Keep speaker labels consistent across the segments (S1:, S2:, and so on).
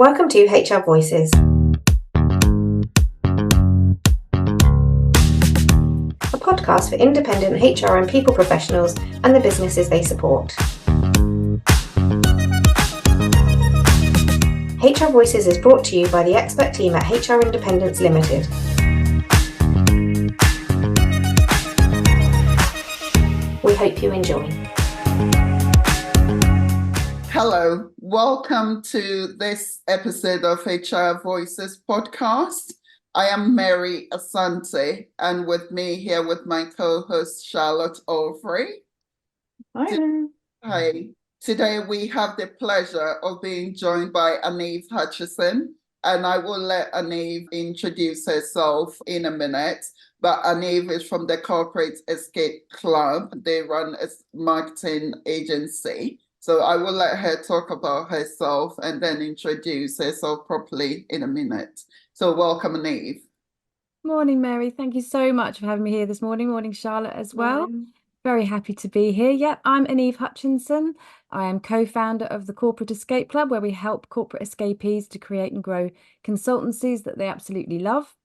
S1: Welcome to HR Voices, a podcast for independent HR and people professionals and the businesses they support. HR Voices is brought to you by the expert team at HR Independence Limited. We hope you enjoy.
S2: Hello, welcome to this episode of HR Voices podcast. I am Mary Asante, and with me here with my co-host Charlotte Allfrey. Hi. Today we have the pleasure of being joined by Anneve Hutchinson, and I will let Anneve introduce herself in a minute. But Anneve is from the Corporate Escape Club. They run a marketing agency. So I will let her talk about herself and then introduce herself properly in a minute. So welcome, Anneve.
S3: Morning, Mary. Thank you so much for having me here this morning. Morning, Charlotte, as well. Very happy to be here. Yep, I'm Anneve Hutchinson. I am co-founder of the Corporate Escape Club, where we help corporate escapees to create and grow consultancies that they absolutely love.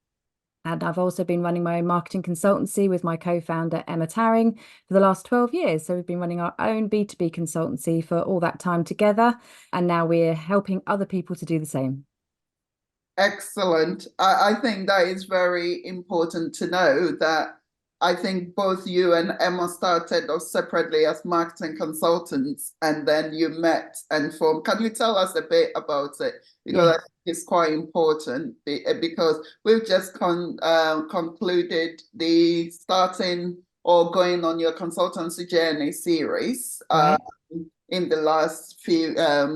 S3: And I've also been running my own marketing consultancy with my co-founder, Emma Tarring, for the last 12 years. So we've been running our own B2B consultancy for all that time together. And now we're helping other people to do the same.
S2: Excellent. I think that is very important to know that I think both you and Emma started off separately as marketing consultants, and then you met and formed. Can you tell us a bit about it? Because I think it's quite important because we've just concluded the starting or going on your consultancy journey series in the last few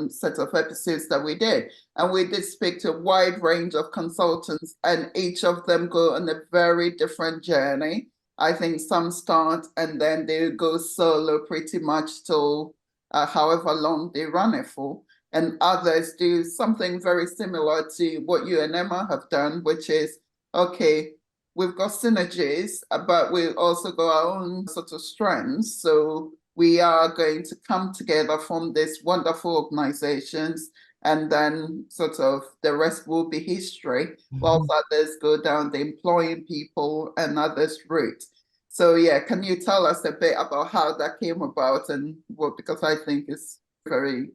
S2: set of episodes that we did. And we did speak to a wide range of consultants, and each of them go on a very different journey. I think some start and then they go solo pretty much till however long they run it for. And others do something very similar to what you and Emma have done, which is, okay, we've got synergies, but we also got our own sort of strengths. So we are going to come together from these wonderful organizations, and then sort of the rest will be history, whilst others go down the employing people and others route. So yeah, can you tell us a bit about how that came about and what, because I think it's very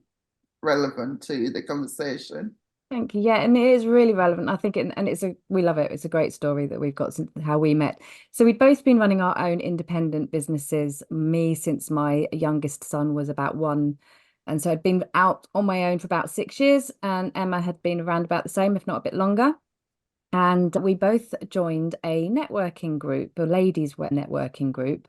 S2: relevant to the conversation.
S3: Thank you. Yeah, and it is really relevant. I think, we love it. It's a great story that we've got since how we met. So we'd both been running our own independent businesses, me since my youngest son was about 1. And so I'd been out on my own for about 6 years, and Emma had been around about the same, if not a bit longer. And we both joined a networking group, a ladies' networking group.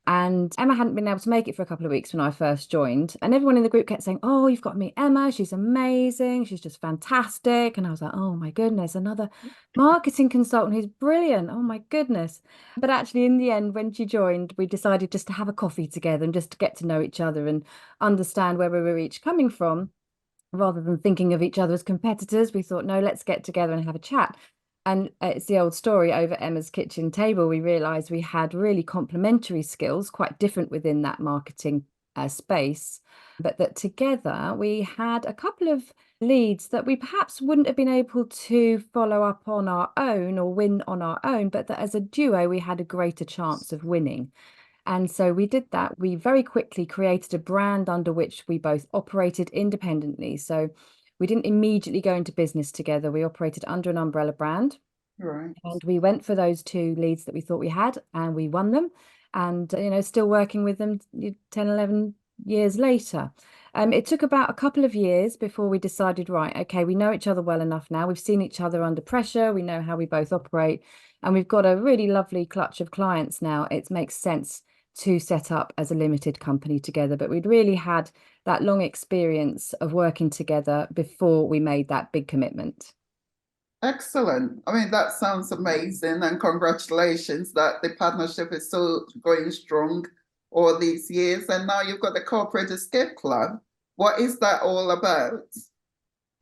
S3: And Emma hadn't been able to make it for a couple of weeks when I first joined. And everyone in the group kept saying, oh, you've got to meet Emma. She's amazing. She's just fantastic. And I was like, oh, my goodness, another marketing consultant who's brilliant. Oh, my goodness. But actually, in the end, when she joined, we decided just to have a coffee together and just to get to know each other and understand where we were each coming from. Rather than thinking of each other as competitors, we thought, no, let's get together and have a chat. And it's the old story. Over Emma's kitchen table, we realised we had really complementary skills, quite different within that marketing space, but that together we had a couple of leads that we perhaps wouldn't have been able to follow up on our own or win on our own, but that as a duo, we had a greater chance of winning. And so we did that. We very quickly created a brand under which we both operated independently. So we didn't immediately go into business together. We operated under an umbrella brand.
S2: Right.
S3: And we went for those 2 leads that we thought we had, and we won them. And, still working with them 10, 11 years later. It took about a couple of years before we decided, right, okay, we know each other well enough now. We've seen each other under pressure. We know how we both operate. And we've got a really lovely clutch of clients now. It makes sense to set up as a limited company together, but we'd really had that long experience of working together before we made that big commitment.
S2: Excellent. I mean, that sounds amazing, and congratulations that the partnership is still going strong all these years. And now you've got the Corporate Escape Club. What is that all about?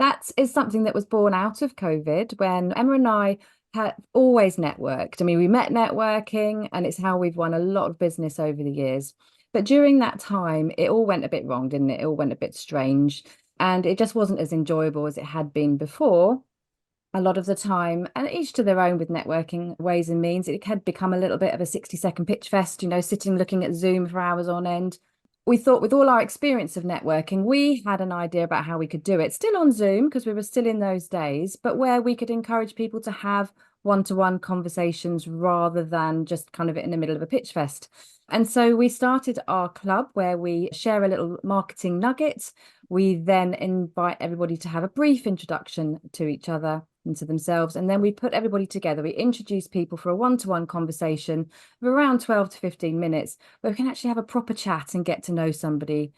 S3: That is something that was born out of COVID, when Emma and I had always networked. I mean, we met networking, and it's how we've won a lot of business over the years. But during that time, it all went a bit wrong, didn't it? It all went a bit strange. And it just wasn't as enjoyable as it had been before. A lot of the time, and each to their own with networking ways and means, it had become a little bit of a 60-second pitch fest, sitting looking at Zoom for hours on end. We thought with all our experience of networking, we had an idea about how we could do it, still on Zoom because we were still in those days, but where we could encourage people to have one-to-one conversations rather than just kind of in the middle of a pitch fest. And so we started our club where we share a little marketing nugget. We then invite everybody to have a brief introduction to each other and to themselves. And then we put everybody together. We introduce people for a one-to-one conversation of around 12 to 15 minutes, where we can actually have a proper chat and get to know somebody,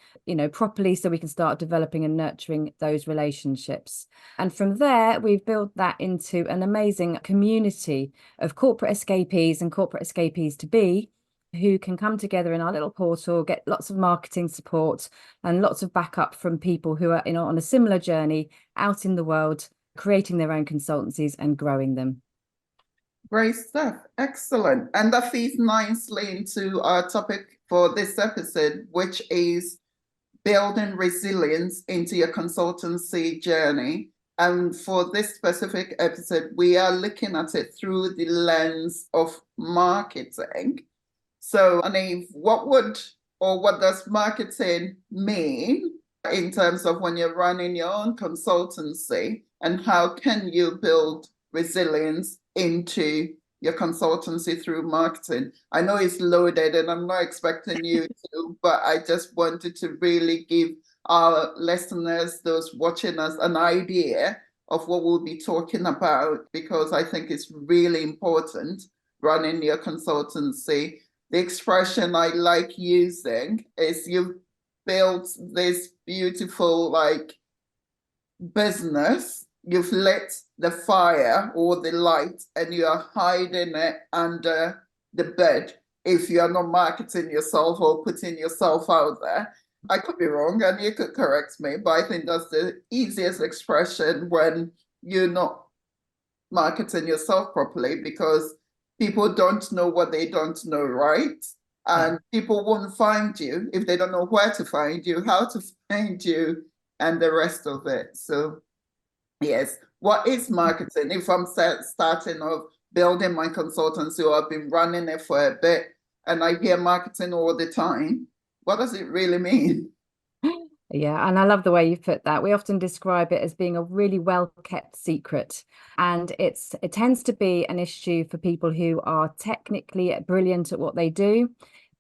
S3: properly, so we can start developing and nurturing those relationships. And from there, we've built that into an amazing community of corporate escapees and corporate escapees to be, who can come together in our little portal, get lots of marketing support and lots of backup from people who are on a similar journey out in the world, creating their own consultancies and growing them.
S2: Great stuff. Excellent. And that feeds nicely into our topic for this episode, which is building resilience into your consultancy journey. And for this specific episode, we are looking at it through the lens of marketing. So, Anneve, what does marketing mean in terms of when you're running your own consultancy, and how can you build resilience into your consultancy through marketing? I know it's loaded and I'm not expecting you to, but I just wanted to really give our listeners, those watching us, an idea of what we'll be talking about, because I think it's really important running your consultancy. The expression I like using is you've built this beautiful business, you've lit the fire or the light, and you are hiding it under the bed if you're not marketing yourself or putting yourself out there. I could be wrong and you could correct me, but I think that's the easiest expression when you're not marketing yourself properly, because people don't know what they don't know, right? And people won't find you if they don't know where to find you, how to find you, and the rest of it. So, yes, what is marketing? If I'm starting off building my consultancy, or I've been running it for a bit and I hear marketing all the time, what does it really mean?
S3: Yeah, and I love the way you put that. We often describe it as being a really well-kept secret. And it tends to be an issue for people who are technically brilliant at what they do.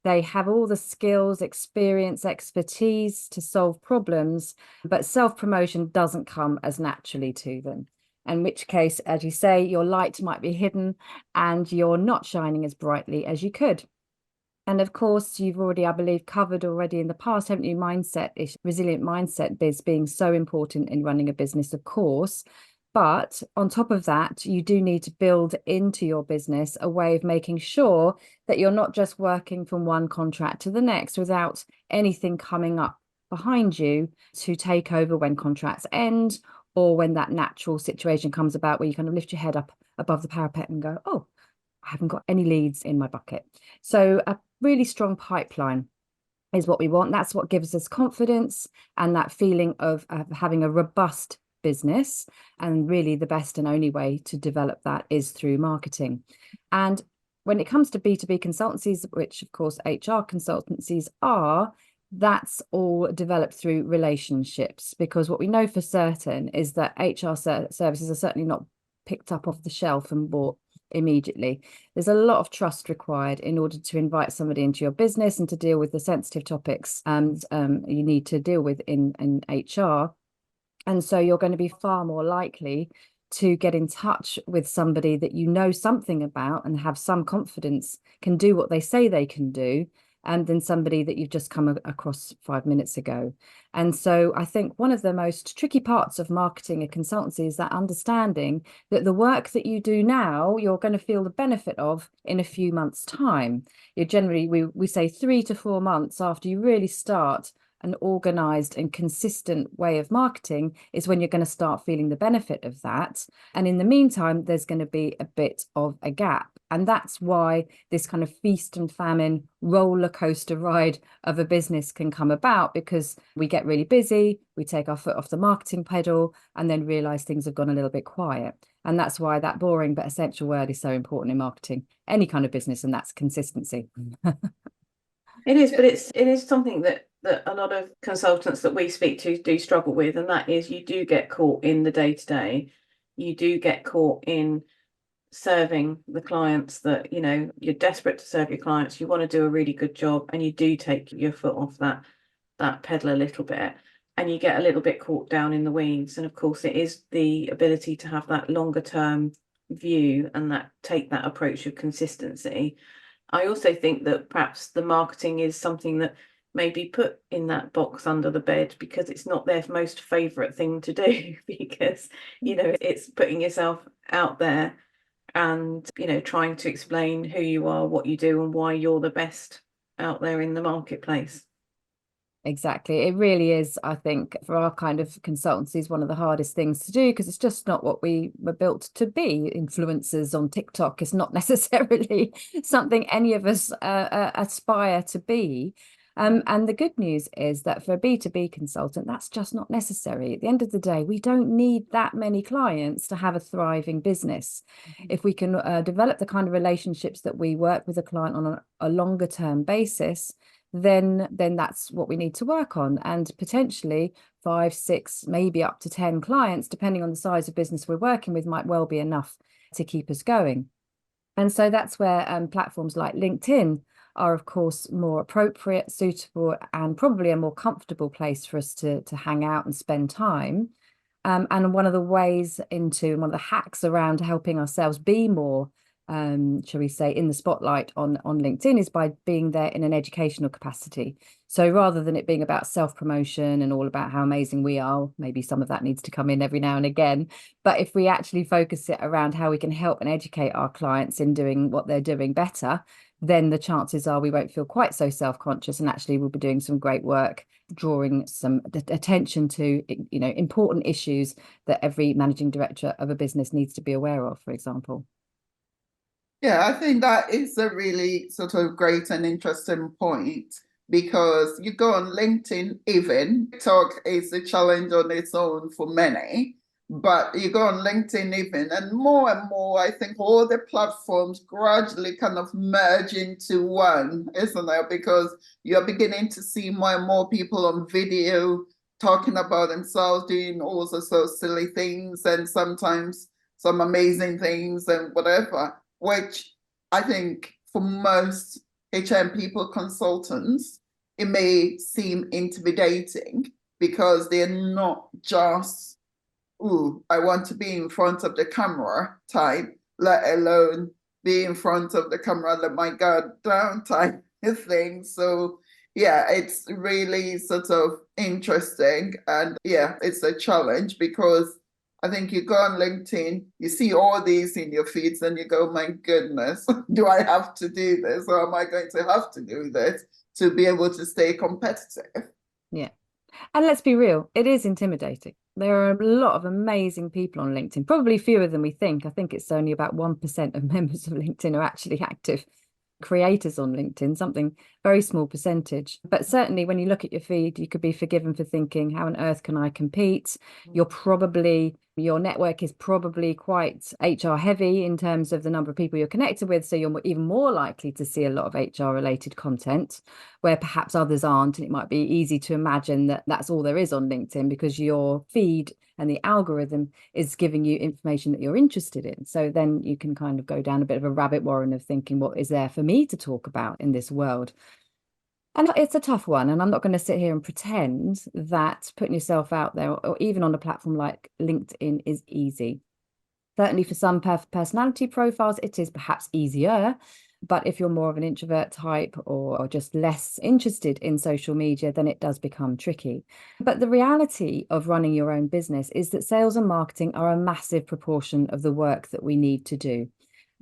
S3: They have all the skills, experience, expertise to solve problems, but self-promotion doesn't come as naturally to them. In which case, as you say, your light might be hidden and you're not shining as brightly as you could. And of course, you've already, I believe, covered already in the past, haven't you, resilient mindset biz being so important in running a business, of course. But on top of that, you do need to build into your business a way of making sure that you're not just working from one contract to the next without anything coming up behind you to take over when contracts end, or when that natural situation comes about where you kind of lift your head up above the parapet and go, oh, I haven't got any leads in my bucket. So a really strong pipeline is what we want. That's what gives us confidence and that feeling of having a robust business. And really the best and only way to develop that is through marketing. And when it comes to B2B consultancies, which of course HR consultancies are, that's all developed through relationships, because what we know for certain is that HR services are certainly not picked up off the shelf and bought immediately. There's a lot of trust required in order to invite somebody into your business and to deal with the sensitive topics you need to deal with in HR. And so you're going to be far more likely to get in touch with somebody that you know something about and have some confidence can do what they say they can do, and than somebody that you've just come across 5 minutes ago. And so I think one of the most tricky parts of marketing a consultancy is that understanding that the work that you do now, you're going to feel the benefit of in a few months' time. You're generally, we say 3 to 4 months after you really start an organized and consistent way of marketing is when you're going to start feeling the benefit of that. And in the meantime, there's going to be a bit of a gap. And that's why this kind of feast and famine roller coaster ride of a business can come about, because we get really busy, we take our foot off the marketing pedal, and then realize things have gone a little bit quiet. And that's why that boring but essential word is so important in marketing, any kind of business, and that's consistency.
S4: It is, but it is something that a lot of consultants that we speak to do struggle with, and that is you do get caught in the day-to-day. You do get caught in serving the clients that, you're desperate to serve your clients. You want to do a really good job, and you do take your foot off that pedal a little bit, and you get a little bit caught down in the weeds. And of course, it is the ability to have that longer term view and take that approach of consistency. I also think that perhaps the marketing is something that may be put in that box under the bed because it's not their most favourite thing to do, because, it's putting yourself out there and, trying to explain who you are, what you do, and why you're the best out there in the marketplace.
S3: Exactly. It really is, I think, for our kind of consultancies, one of the hardest things to do, because it's just not what we were built to be. Influencers on TikTok is not necessarily something any of us aspire to be. And the good news is that for a B2B consultant, that's just not necessary. At the end of the day, we don't need that many clients to have a thriving business. If we can develop the kind of relationships that we work with a client on a longer term basis, then that's what we need to work on. And potentially 5, 6, maybe up to 10 clients, depending on the size of business we're working with, might well be enough to keep us going. And so that's where platforms like LinkedIn are, of course, more appropriate, suitable, and probably a more comfortable place for us to hang out and spend time. And one of the ways one of the hacks around helping ourselves be more shall we say, in the spotlight on LinkedIn is by being there in an educational capacity. So rather than it being about self-promotion and all about how amazing we are, maybe some of that needs to come in every now and again. But if we actually focus it around how we can help and educate our clients in doing what they're doing better, then the chances are we won't feel quite so self-conscious, and actually we'll be doing some great work, drawing some attention to, important issues that every managing director of a business needs to be aware of, for example.
S2: Yeah, I think that is a really sort of great and interesting point, because you go on LinkedIn, even TikTok is a challenge on its own for many, but you go on LinkedIn even, and more, I think all the platforms gradually kind of merge into one, isn't it? Because you're beginning to see more and more people on video talking about themselves, doing all sorts of silly things, and sometimes some amazing things and whatever, which I think for most HR people consultants, it may seem intimidating because they're not just, ooh, I want to be in front of the camera type, let alone be in front of the camera, let my guard down type thing. So yeah, it's really sort of interesting. And yeah, it's a challenge because I think you go on LinkedIn, you see all these in your feeds and you go, my goodness, do I have to do this, or am I going to have to do this to be able to stay competitive?
S3: Yeah. And let's be real, it is intimidating. There are a lot of amazing people on LinkedIn, probably fewer than we think. I think it's only about 1% of members of LinkedIn are actually active creators on LinkedIn, something very small percentage. But certainly when you look at your feed, you could be forgiven for thinking, how on earth can I compete? Your network is probably quite HR heavy in terms of the number of people you're connected with. So you're even more likely to see a lot of HR related content where perhaps others aren't. And it might be easy to imagine that that's all there is on LinkedIn because your feed and the algorithm is giving you information that you're interested in. So then you can kind of go down a bit of a rabbit warren of thinking, what is there for me to talk about in this world? And it's a tough one. And I'm not going to sit here and pretend that putting yourself out there, or even on a platform like LinkedIn, is easy. Certainly for some personality profiles, it is perhaps easier. But if you're more of an introvert type or just less interested in social media, then it does become tricky. But the reality of running your own business is that sales and marketing are a massive proportion of the work that we need to do.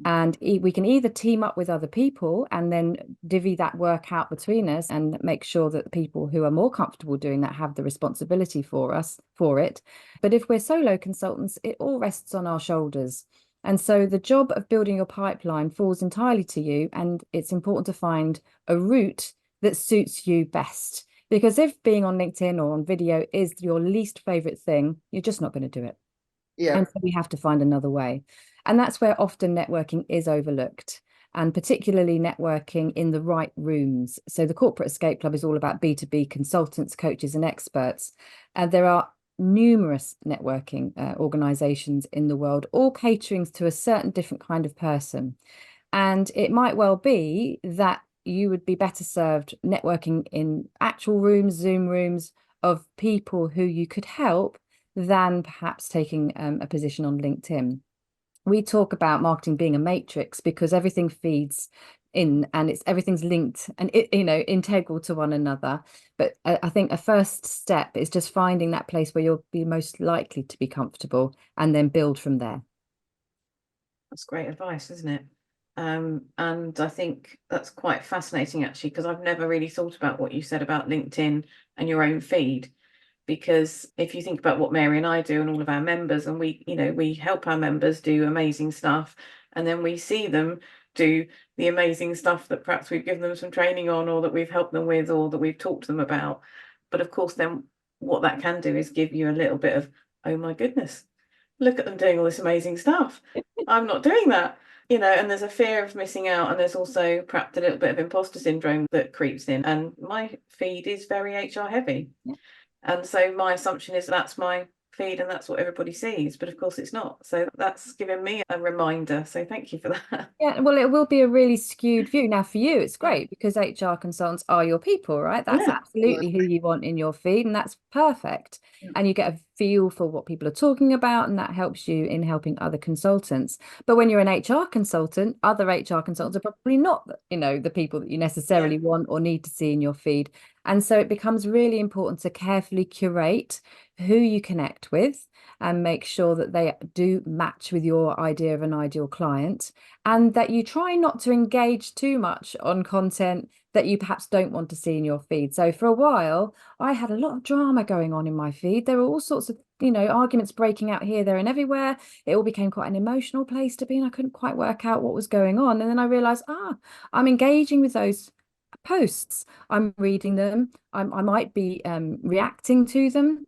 S3: And we can either team up with other people and then divvy that work out between us and make sure that the people who are more comfortable doing that have the responsibility for it. But if we're solo consultants, it all rests on our shoulders. And so the job of building your pipeline falls entirely to you. And it's important to find a route that suits you best. Because if being on LinkedIn or on video is your least favorite thing, you're just not going to do it.
S2: Yeah.
S3: And so we have to find another way. And that's where often networking is overlooked, and particularly networking in the right rooms. So the Corporate Escape Club is all about B2B consultants, coaches, and experts. And there are numerous networking organizations in the world, all catering to a certain different kind of person. And it might well be that you would be better served networking in actual rooms, Zoom rooms of people who you could help than perhaps taking a position on LinkedIn. We talk about marketing being a matrix because everything feeds in and everything's linked and integral to one another. But I think a first step is just finding that place where you'll be most likely to be comfortable and then build from there.
S4: That's great advice, isn't it? And I think that's quite fascinating, actually, because I've never really thought about what you said about LinkedIn and your own feed. Because if you think about what Mary and I do and all of our members, and we help our members do amazing stuff, and then we see them do the amazing stuff that perhaps we've given them some training on, or that we've helped them with, or that we've talked to them about. But of course, then what that can do is give you a little bit of, oh my goodness, look at them doing all this amazing stuff. I'm not doing that. And there's a fear of missing out, and there's also perhaps a little bit of imposter syndrome that creeps in. And my feed is very HR heavy.
S3: Yeah.
S4: And so my assumption is that's my feed and that's what everybody sees, but of course it's not. So that's given me a reminder. So thank you for that.
S3: Yeah, well, it will be a really skewed view. Now, for you, it's great because HR consultants are your people, right? That's absolutely who you want in your feed, and that's perfect. And you get a feel for what people are talking about, and that helps you in helping other consultants. But when you're an HR consultant, other HR consultants are probably not, the people that you necessarily want or need to see in your feed. And so it becomes really important to carefully curate who you connect with and make sure that they do match with your idea of an ideal client, and that you try not to engage too much on content that you perhaps don't want to see in your feed. So for a while, I had a lot of drama going on in my feed. There were all sorts of, arguments breaking out here, there, and everywhere. It all became quite an emotional place to be, and I couldn't quite work out what was going on. And then I realized, I'm engaging with those posts. I'm reading them. I might be reacting to them.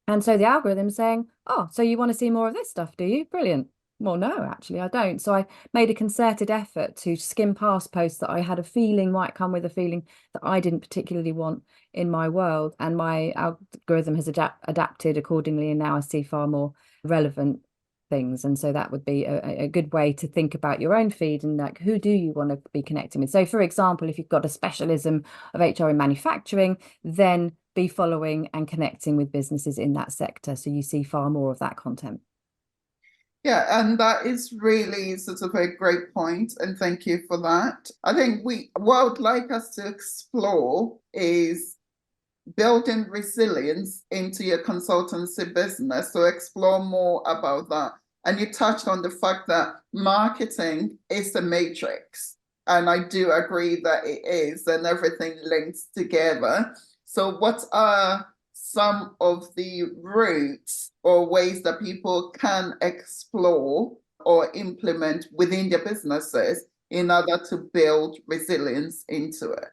S3: And so the algorithm's saying, oh, so you want to see more of this stuff, do you? Brilliant. Well, no, actually, I don't. So I made a concerted effort to skim past posts that I had a feeling might come with a feeling that I didn't particularly want in my world. And my algorithm has adapted accordingly. And now I see far more relevant things. And so that would be a good way to think about your own feed and like, who do you want to be connecting with? So, for example, if you've got a specialism of HR in manufacturing, then be following and connecting with businesses in that sector. So you see far more of that content.
S2: Yeah, and that is really sort of a great point, and thank you for that. I think what I would like us to explore is building resilience into your consultancy business, so explore more about that. And you touched on the fact that marketing is a matrix, and I do agree that it is, and everything links together. So what are some of the routes or ways that people can explore or implement within their businesses in order to build resilience into it?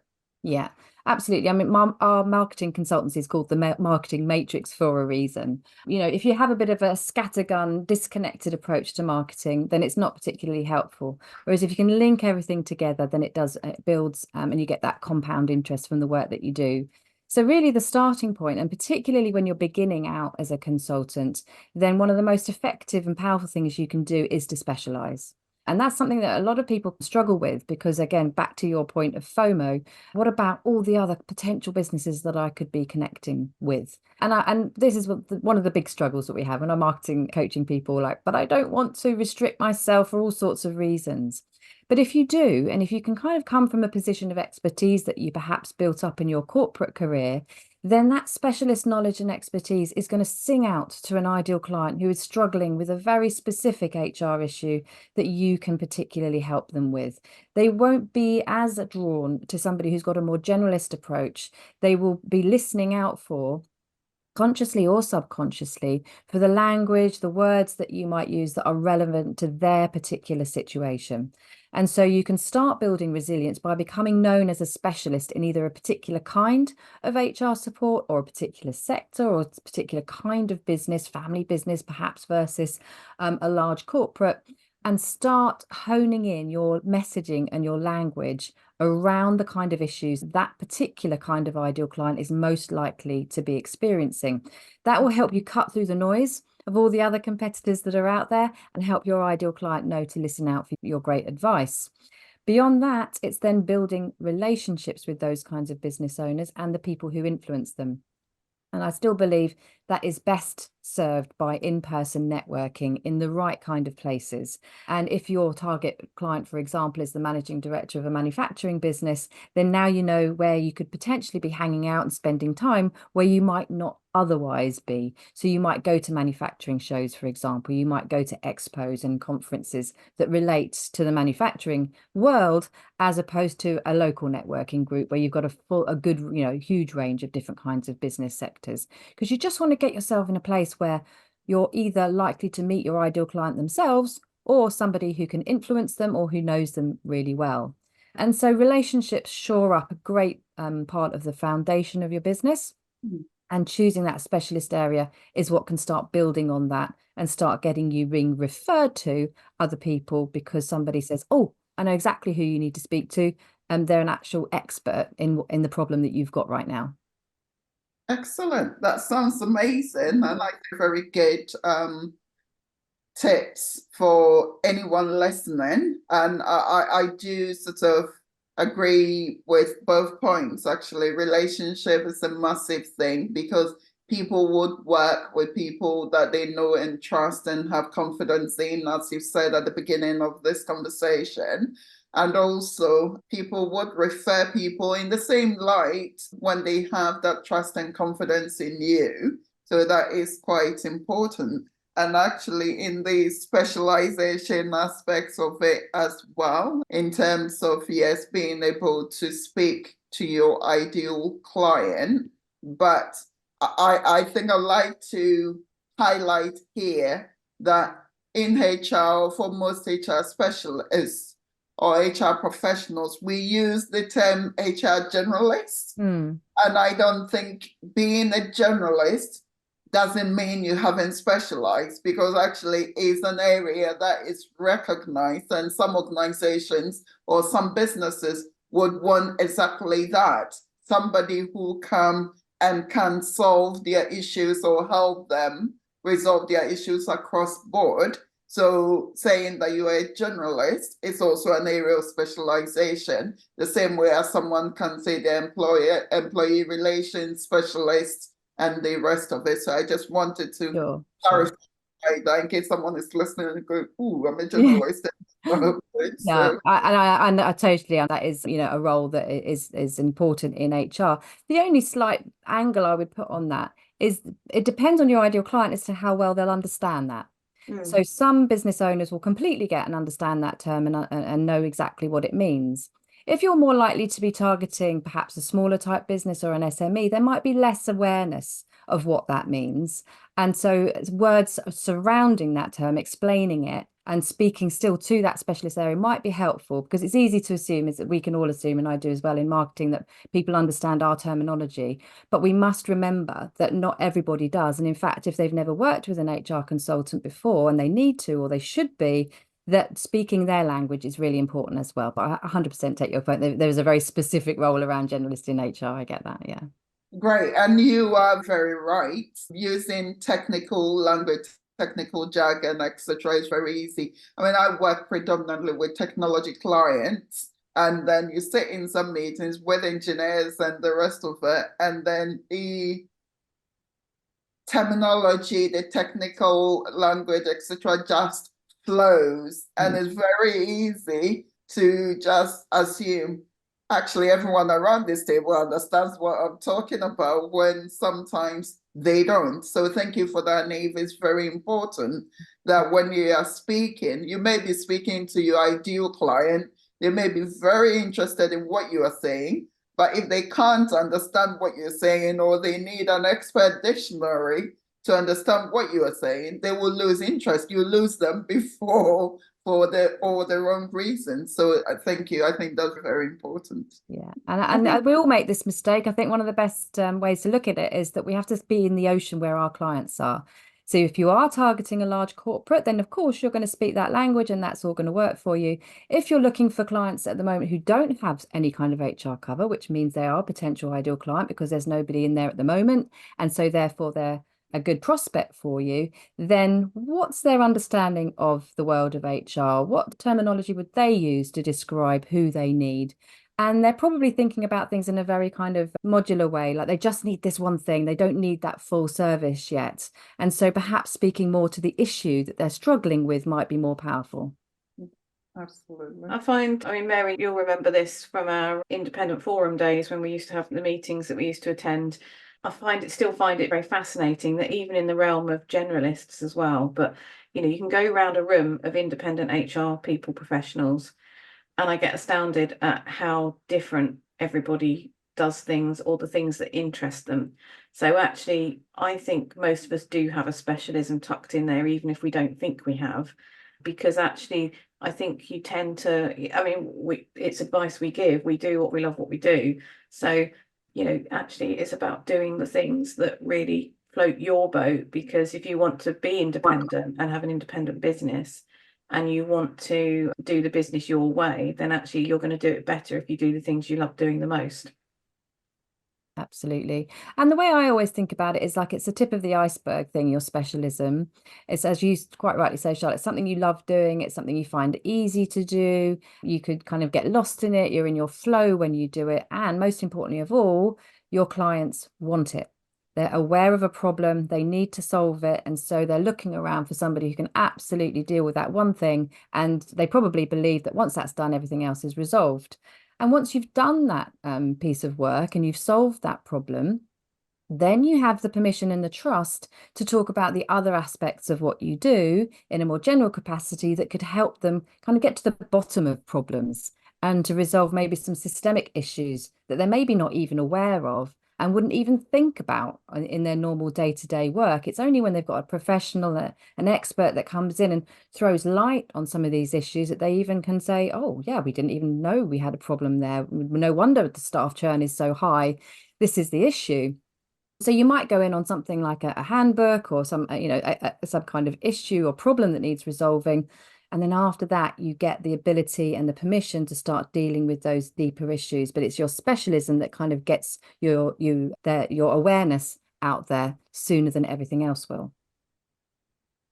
S3: Yeah, absolutely. I mean, our marketing consultancy is called the Marketing Matrix for a reason. If you have a bit of a scattergun, disconnected approach to marketing, then it's not particularly helpful. Whereas if you can link everything together, then it builds and you get that compound interest from the work that you do. So really the starting point, and particularly when you're beginning out as a consultant, then one of the most effective and powerful things you can do is to specialize. And that's something that a lot of people struggle with because, again, back to your point of FOMO, what about all the other potential businesses that I could be connecting with? And this is one of the big struggles that we have when I'm marketing, coaching people, but I don't want to restrict myself for all sorts of reasons. But if you do, and if you can kind of come from a position of expertise that you perhaps built up in your corporate career, then that specialist knowledge and expertise is going to sing out to an ideal client who is struggling with a very specific HR issue that you can particularly help them with. They won't be as drawn to somebody who's got a more generalist approach. They will be listening out for, consciously or subconsciously, for the language, the words that you might use that are relevant to their particular situation. And so you can start building resilience by becoming known as a specialist in either a particular kind of HR support or a particular sector or a particular kind of business, family business perhaps, versus a large corporate, and start honing in your messaging and your language around the kind of issues that particular kind of ideal client is most likely to be experiencing. That will help you cut through the noise of all the other competitors that are out there and help your ideal client know to listen out for your great advice. Beyond that, it's then building relationships with those kinds of business owners and the people who influence them. And I still believe that is best served by in-person networking in the right kind of places. And if your target client, for example, is the managing director of a manufacturing business, then now you know where you could potentially be hanging out and spending time where you might not otherwise be. So you might go to manufacturing shows, for example, you might go to expos and conferences that relate to the manufacturing world, as opposed to a local networking group where you've got a good, huge range of different kinds of business sectors. Because you just want to get yourself in a place where you're either likely to meet your ideal client themselves or somebody who can influence them or who knows them really well. And so relationships shore up a great part of the foundation of your business. Mm-hmm. And choosing that specialist area is what can start building on that and start getting you being referred to other people because somebody says, oh, I know exactly who you need to speak to. And they're an actual expert in the problem that you've got right now.
S2: Excellent. That sounds amazing. I like the very good tips for anyone listening. And I do sort of agree with both points, actually. Relationship is a massive thing because people would work with people that they know and trust and have confidence in, as you said at the beginning of this conversation. And also people would refer people in the same light when they have that trust and confidence in you. So that is quite important. And actually in the specialization aspects of it as well, in terms of, yes, being able to speak to your ideal client. But I think I'd like to highlight here that in HR, for most HR specialists or HR professionals, we use the term HR generalist. And I don't think being a generalist doesn't mean you haven't specialized, because actually it's an area that is recognized, and some organizations or some businesses would want exactly that. Somebody who can solve their issues or help them resolve their issues across board. So saying that you are a generalist is also an area of specialization, the same way as someone can say they're employee relations specialist and the rest of it. So I just wanted to clarify that in case someone is listening and go, ooh, I'm a generalist.
S3: Yeah, I totally, that is, a role that is important in HR. The only slight angle I would put on that is it depends on your ideal client as to how well they'll understand that. So some business owners will completely get and understand that term and know exactly what it means. If you're more likely to be targeting perhaps a smaller type business or an SME, there might be less awareness of what that means. And so words surrounding that term, explaining it and speaking still to that specialist area might be helpful, because it's easy to assume, is that we can all assume, and I do as well in marketing, that people understand our terminology. But we must remember that not everybody does. And in fact, if they've never worked with an HR consultant before and they need to, or they should be, that speaking their language is really important as well. But I 100% take your point. There's a very specific role around generalist in HR. I get that, yeah.
S2: Great. And you are very right. Using technical language, technical jargon, etc. is very easy. I mean, I work predominantly with technology clients, and then you sit in some meetings with engineers and the rest of it, and then the terminology, the technical language, etc. just flows, and it's very easy to just assume, actually everyone around this table understands what I'm talking about when sometimes they don't. So thank you for that, Neve. It's very important that when you are speaking, you may be speaking to your ideal client. They may be very interested in what you are saying, but if they can't understand what you're saying, or they need an expert dictionary to understand what you are saying, they will lose interest. You lose them before for all the wrong reasons. So thank you. I think that's very important.
S3: Yeah, and we all make this mistake. I think one of the best ways to look at it is that we have to be in the ocean where our clients are. So if you are targeting a large corporate, then of course you're going to speak that language and that's all going to work for you. If you're looking for clients at the moment who don't have any kind of HR cover, which means they are a potential ideal client because there's nobody in there at the moment, and so therefore they're a good prospect for you, then what's their understanding of the world of HR? What terminology would they use to describe who they need? And they're probably thinking about things in a very kind of modular way, like they just need this one thing. They don't need that full service yet. And so perhaps speaking more to the issue that they're struggling with might be more powerful.
S2: Absolutely.
S4: I mean, Mary, you'll remember this from our independent forum days when we used to have the meetings that we used to attend. Still find it very fascinating that even in the realm of generalists as well, but you can go around a room of independent HR people, professionals, and I get astounded at how different everybody does things or the things that interest them. So actually, I think most of us do have a specialism tucked in there, even if we don't think we have, because actually, I think you tend to, it's advice we give, we do what we love, what we do. So actually it's about doing the things that really float your boat, because if you want to be independent and have an independent business and you want to do the business your way, then actually you're going to do it better if you do the things you love doing the most.
S3: Absolutely. And the way I always think about it is like it's the tip of the iceberg thing, your specialism. It's, as you quite rightly say, Charlotte, it's something you love doing. It's something you find easy to do. You could kind of get lost in it. You're in your flow when you do it. And most importantly of all, your clients want it. They're aware of a problem. They need to solve it. And so they're looking around for somebody who can absolutely deal with that one thing. And they probably believe that once that's done, everything else is resolved. And once you've done that piece of work and you've solved that problem, then you have the permission and the trust to talk about the other aspects of what you do in a more general capacity that could help them kind of get to the bottom of problems and to resolve maybe some systemic issues that they're maybe not even aware of and wouldn't even think about in their normal day-to-day work. It's only when they've got a professional, an expert that comes in and throws light on some of these issues that they even can say, oh, yeah, we didn't even know we had a problem there. No wonder the staff churn is so high. This is the issue. So you might go in on something like a handbook or some, some kind of issue or problem that needs resolving. And then after that, you get the ability and the permission to start dealing with those deeper issues. But it's your specialism that kind of gets your awareness out there sooner than everything else will.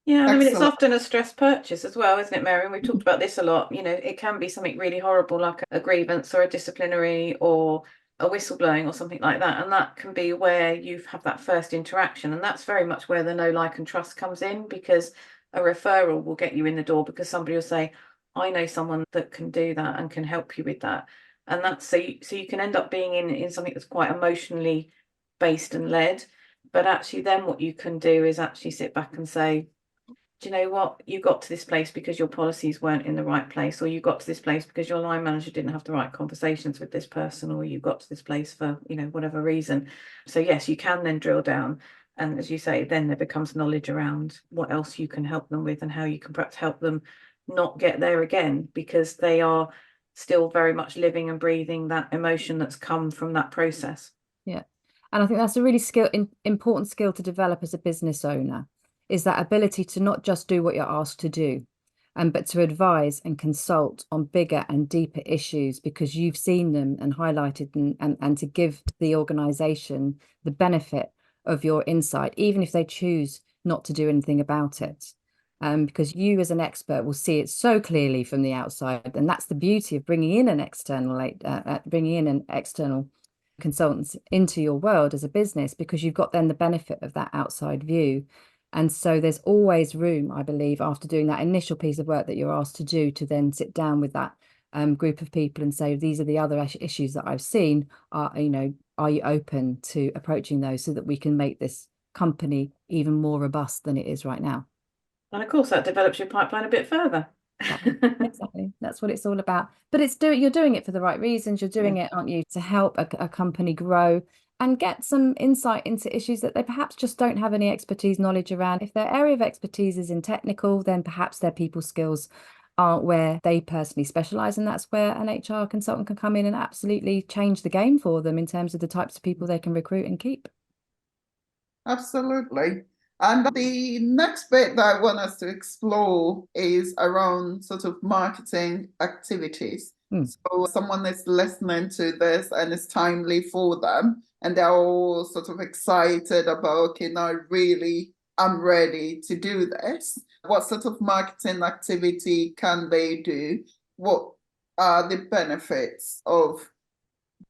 S4: Yeah, and I mean, it's
S2: Excellent.
S4: often a stress purchase as well, isn't it, Mary? And we've talked about this a lot. It can be something really horrible, like a grievance or a disciplinary or a whistleblowing or something like that. And that can be where you have that first interaction. And that's very much where the know, like, and trust comes in, because a referral will get you in the door because somebody will say, I know someone that can do that and can help you with that. And that's so you can end up being in something that's quite emotionally based and led. But actually then what you can do is actually sit back and say, do you know what, you got to this place because your policies weren't in the right place, or you got to this place because your line manager didn't have the right conversations with this person, or you got to this place for whatever reason. So yes, you can then drill down, and as you say, then there becomes knowledge around what else you can help them with and how you can perhaps help them not get there again, because they are still very much living and breathing that emotion that's come from that process.
S3: Yeah, and I think that's a really important skill to develop as a business owner, is that ability to not just do what you're asked to do, but to advise and consult on bigger and deeper issues because you've seen them and highlighted them, and to give the organisation the benefit of your insight, even if they choose not to do anything about it. Because you as an expert will see it so clearly from the outside. And that's the beauty of bringing in an external consultants into your world as a business, because you've got then the benefit of that outside view. And so there's always room, I believe, after doing that initial piece of work that you're asked to do, to then sit down with that group of people and say, these are the other issues that I've seen. Are you open to approaching those so that we can make this company even more robust than it is right now?
S4: And of course, that develops your pipeline a bit further.
S3: Exactly. That's what it's all about. But you're doing it for the right reasons. You're doing it, aren't you, to help a company grow and get some insight into issues that they perhaps just don't have any expertise, knowledge around. If their area of expertise is in technical, then perhaps their people skills aren't where they personally specialize. And that's where an HR consultant can come in and absolutely change the game for them in terms of the types of people they can recruit and keep.
S2: Absolutely. And the next bit that I want us to explore is around sort of marketing activities. So someone is listening to this and it's timely for them, and they're all sort of excited about, okay, now I'm ready to do this. What sort of marketing activity can they do? What are the benefits of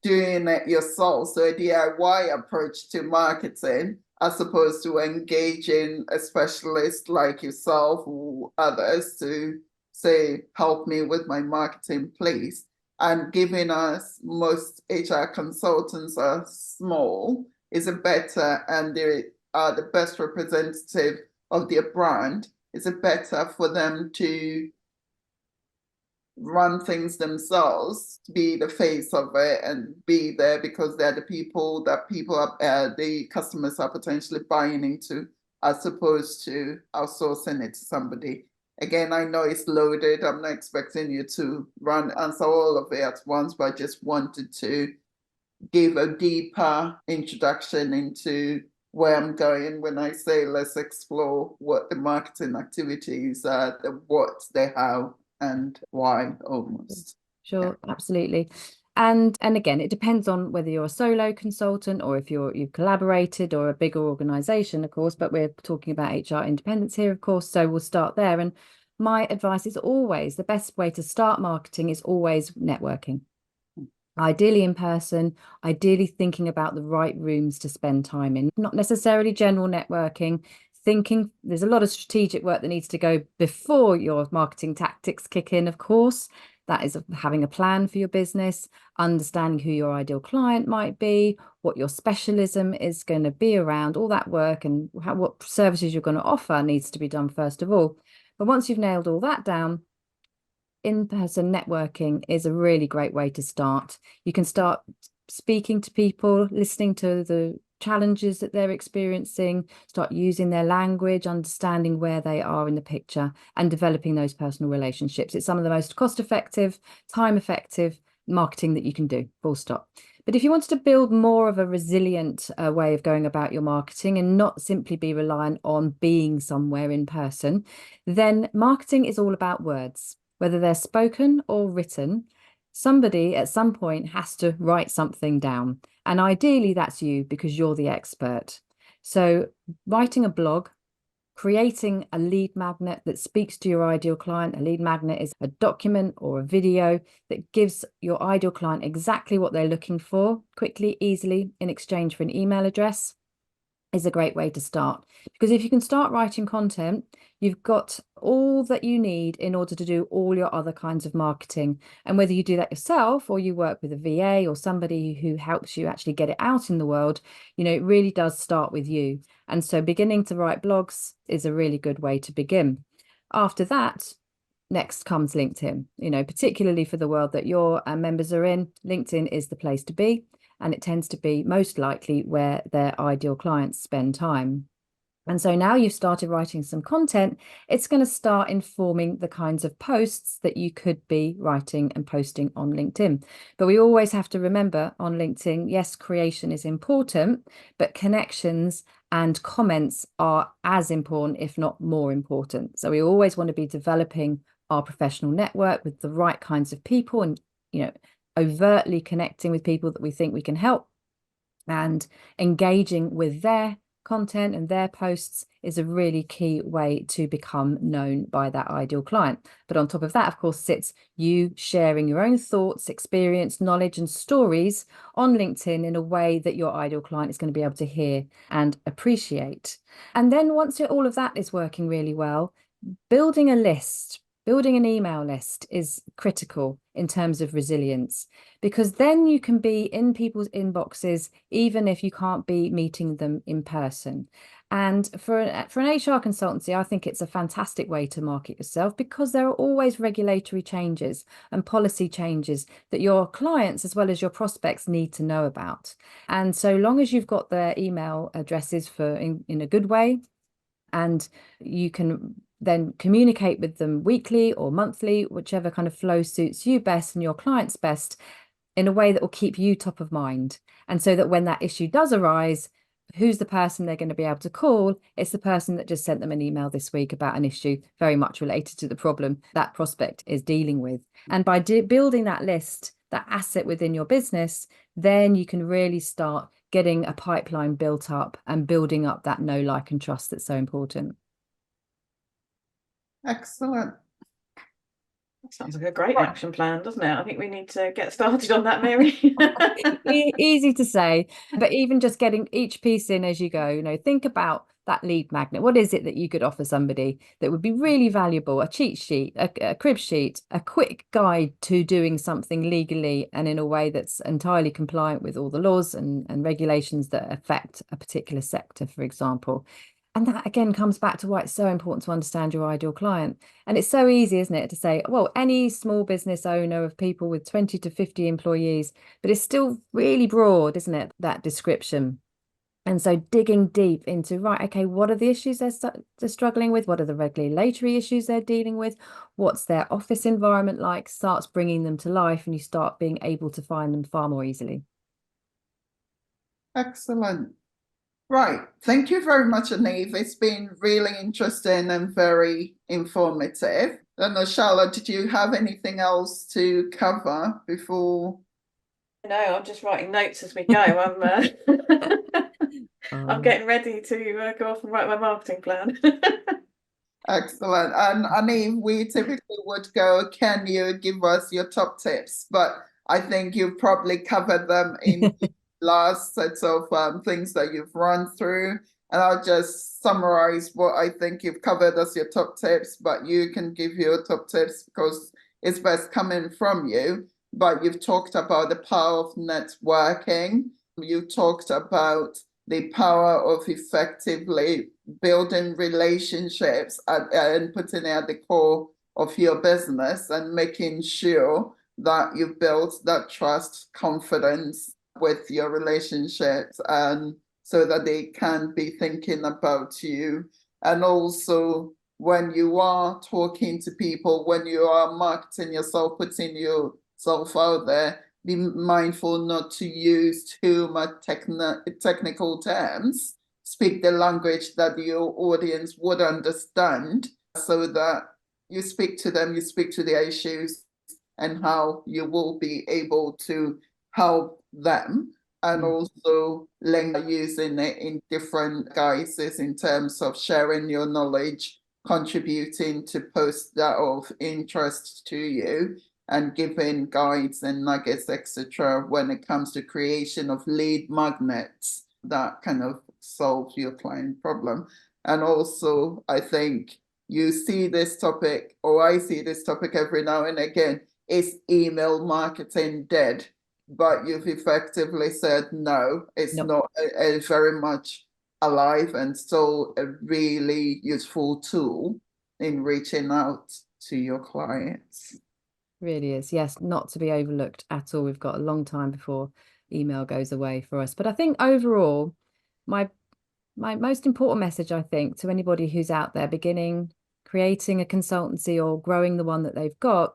S2: doing it yourself? So a DIY approach to marketing, as opposed to engaging a specialist like yourself or others to say, help me with my marketing, please. And giving us, most HR consultants are small, is a better, and they are the best representative of their brand. Is it better for them to run things themselves, be the face of it and be there because they're the people that the customers are potentially buying into, as opposed to outsourcing it to somebody? Again, I know it's loaded. I'm not expecting you to answer all of it at once, but I just wanted to give a deeper introduction into where I'm going when I say let's explore what the marketing activities are, the what, the how, and why, almost.
S3: Sure, absolutely. And again, it depends on whether you're a solo consultant or if you've collaborated, or a bigger organization, of course, but we're talking about HR independence here, of course, so we'll start there. And my advice is always, the best way to start marketing is always networking. Ideally in person, ideally thinking about the right rooms to spend time in, not necessarily general networking. Thinking there's a lot of strategic work that needs to go before your marketing tactics kick in, of course. That is having a plan for your business, understanding who your ideal client might be, what your specialism is going to be around, all that work, and what services you're going to offer needs to be done first of all. But once you've nailed all that down, in-person networking is a really great way to start. You can start speaking to people, listening to the challenges that they're experiencing, start using their language, understanding where they are in the picture, and developing those personal relationships. It's some of the most cost-effective, time-effective marketing that you can do, full stop. But if you wanted to build more of a resilient way of going about your marketing and not simply be reliant on being somewhere in person, then marketing is all about words, whether they're spoken or written. Somebody at some point has to write something down. And ideally that's you, because you're the expert. So writing a blog, creating a lead magnet that speaks to your ideal client. A lead magnet is a document or a video that gives your ideal client exactly what they're looking for, quickly, easily, in exchange for an email address, is a great way to start. Because if you can start writing content, you've got all that you need in order to do all your other kinds of marketing. And whether you do that yourself or you work with a VA or somebody who helps you actually get it out in the world, it really does start with you. And so beginning to write blogs is a really good way to begin. After that, next comes LinkedIn. Particularly for the world that your members are in, LinkedIn is the place to be. And it tends to be most likely where their ideal clients spend time. And so now you've started writing some content, it's going to start informing the kinds of posts that you could be writing and posting on LinkedIn. But we always have to remember on LinkedIn, yes, creation is important, but connections and comments are as important, if not more important. So we always want to be developing our professional network with the right kinds of people, and, overtly connecting with people that we think we can help, and engaging with their content and their posts is a really key way to become known by that ideal client. But on top of that, of course, sits you sharing your own thoughts, experience, knowledge and stories on LinkedIn in a way that your ideal client is going to be able to hear and appreciate. And then once all of that is working really well, building a list, building an email list is critical in terms of resilience, because then you can be in people's inboxes even if you can't be meeting them in person. And for an HR consultancy, I think it's a fantastic way to market yourself, because there are always regulatory changes and policy changes that your clients as well as your prospects need to know about. And so long as you've got their email addresses in a good way, and you can then communicate with them weekly or monthly, whichever kind of flow suits you best and your clients best, in a way that will keep you top of mind. And so that when that issue does arise, who's the person they're going to be able to call? It's the person that just sent them an email this week about an issue very much related to the problem that prospect is dealing with. And by building that list, that asset within your business, then you can really start getting a pipeline built up and building up that know, like, and trust that's so important.
S2: Excellent.
S4: That sounds like a great action plan, doesn't it? I think we need to get started on that, Mary.
S3: Easy to say, but even just getting each piece in as you go, you know, think about that lead magnet. What is it that you could offer somebody that would be really valuable? A cheat sheet, a crib sheet, a quick guide to doing something legally and in a way that's entirely compliant with all the laws and regulations that affect a particular sector, for example. And that again comes back to why it's so important to understand your ideal client. And it's so easy, isn't it, to say, well, any small business owner of people with 20 to 50 employees, but it's still really broad, isn't it, that description? And so digging deep into, right, okay, what are the issues they're struggling with? What are the regulatory issues they're dealing with? What's their office environment like? Starts bringing them to life, and you start being able to find them far more easily.
S2: Excellent. Right. Thank you very much, Anneve. It's been really interesting and very informative. I don't know, Charlotte, did you have anything else to cover before?
S4: No, I'm just writing notes as we go. I'm getting ready to go off and write my marketing plan.
S2: Excellent. And Anneve, we typically would go, can you give us your top tips? But I think you've probably covered them in last sets of things that you've run through. And I'll just summarize what I think you've covered as your top tips, but you can give your top tips because it's best coming from you. But you've talked about the power of networking. You talked about the power of effectively building relationships and putting it at the core of your business and making sure that you've built that trust, confidence with your relationships, and so that they can be thinking about you. And also when you are talking to people, when you are marketing yourself, putting yourself out there, be mindful not to use too much technical terms. Speak the language that your audience would understand, so that you speak to them, you speak to their issues and how you will be able to help them. And also using it in different guises in terms of sharing your knowledge, contributing to posts that are of interest to you, and giving guides and nuggets, etc., when it comes to creation of lead magnets that kind of solve your client problem. And also, I think you see this topic, or I see this topic every now and again, is email marketing dead? But you've effectively said, no, it's not. It's very much alive and still a really useful tool in reaching out to your clients.
S3: Really is, yes, not to be overlooked at all. We've got a long time before email goes away for us. But I think overall, my most important message, I think, to anybody who's out there beginning, creating a consultancy or growing the one that they've got,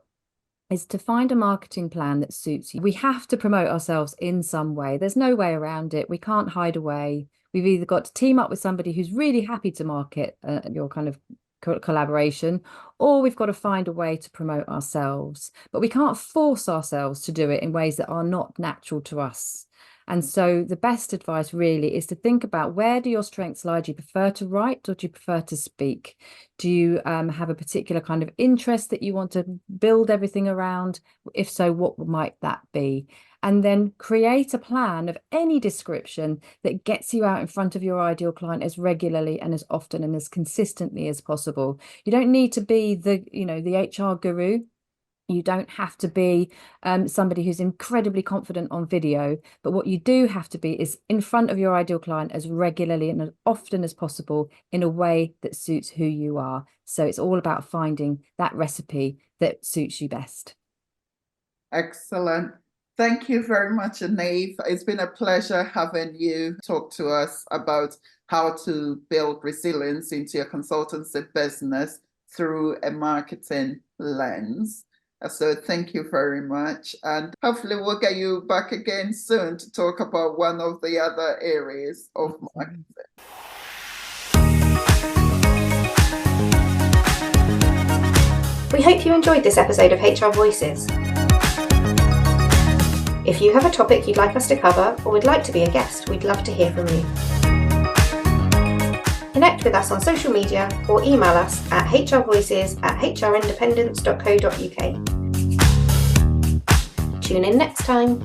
S3: is to find a marketing plan that suits you. We have to promote ourselves in some way. There's no way around it. We can't hide away. We've either got to team up with somebody who's really happy to market your kind of collaboration, or we've got to find a way to promote ourselves. But we can't force ourselves to do it in ways that are not natural to us. And so the best advice really is to think about, where do your strengths lie? Do you prefer to write, or do you prefer to speak? Do you have a particular kind of interest that you want to build everything around? If so, what might that be? And then create a plan of any description that gets you out in front of your ideal client as regularly and as often and as consistently as possible. You don't need to be the HR guru. You don't have to be somebody who's incredibly confident on video, but what you do have to be is in front of your ideal client as regularly and as often as possible in a way that suits who you are. So it's all about finding that recipe that suits you best.
S2: Excellent. Thank you very much, Anneve. It's been a pleasure having you talk to us about how to build resilience into your consultancy business through a marketing lens. So thank you very much. And hopefully we'll get you back again soon to talk about one of the other areas of marketing.
S1: We hope you enjoyed this episode of HR Voices. If you have a topic you'd like us to cover or would like to be a guest, we'd love to hear from you. Connect with us on social media or email us at hrvoices@hrindependence.co.uk. Tune in next time.